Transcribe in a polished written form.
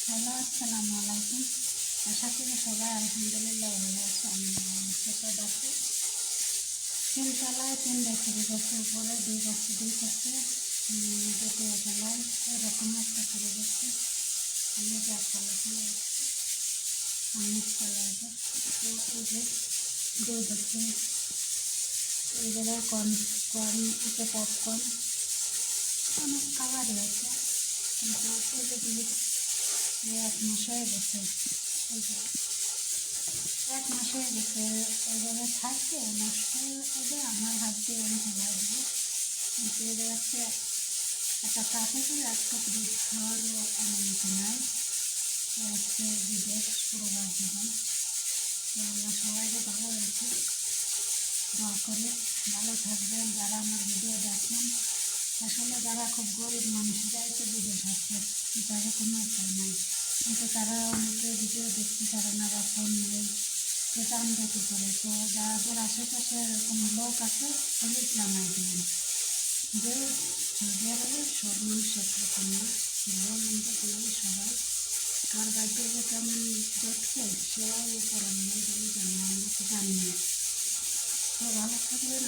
Hello, আসসালামু আলাইকুম। আশা করি সবাই আলহামদুলিল্লাহ ভালো আছে। আমি সেটা দেখো, তিনতলায় 3 বেডরুম গাছের উপরে 2 গাছ আছে, 2 তলায় এরকম একটা করে গেছে। আমি একতলা চলে যাচ্ছি, আমি তলায় তো এই যে দুধ আছে, এই জায়গায় কর্ন কর্ন আছে, পপকর্ন অনেক কালারই আছে, কিন্তু এই যে দুধ 1 মাস হয়ে গেছে, এই যে 1 মাস হয়ে গেছে এভাবে থাকে, নষ্ট হবে। আমার হাত দিয়ে আমি ফেলাই দেবো, কিন্তু এটা হচ্ছে একটা কাছে করে 1 কাপ দুধ খাওয়ারও অনুমতি নাই। হচ্ছে দুধের পুরোবার জীবন। আল্লাহ সবাইকে ভালো রাখে, দোয়া করে ভালো থাকবেন। যারা আমার ভিডিও দেখেন, আসলে যারা খুব গরিব মানুষরাই তো বিদেশ আছে, তাদের কোনো উপায় নাই, কিন্তু তারা অনেকে ভিডিও দেখতে পারে না বা ফোন নেই, তো জানবে কী করে? তো যাদের আশেপাশে এরকম লোক আছে, তাহলে জানাই দেবেন যে সৌদি আরবে সব মানুষ একরকম না, ভালো মন্দ করলে সবাই, কার বাড়িতে যে কেমন দেখছে সেও করার নেই বলে জানি, আমরা তো জানি না। তো ভালো থাকবেন।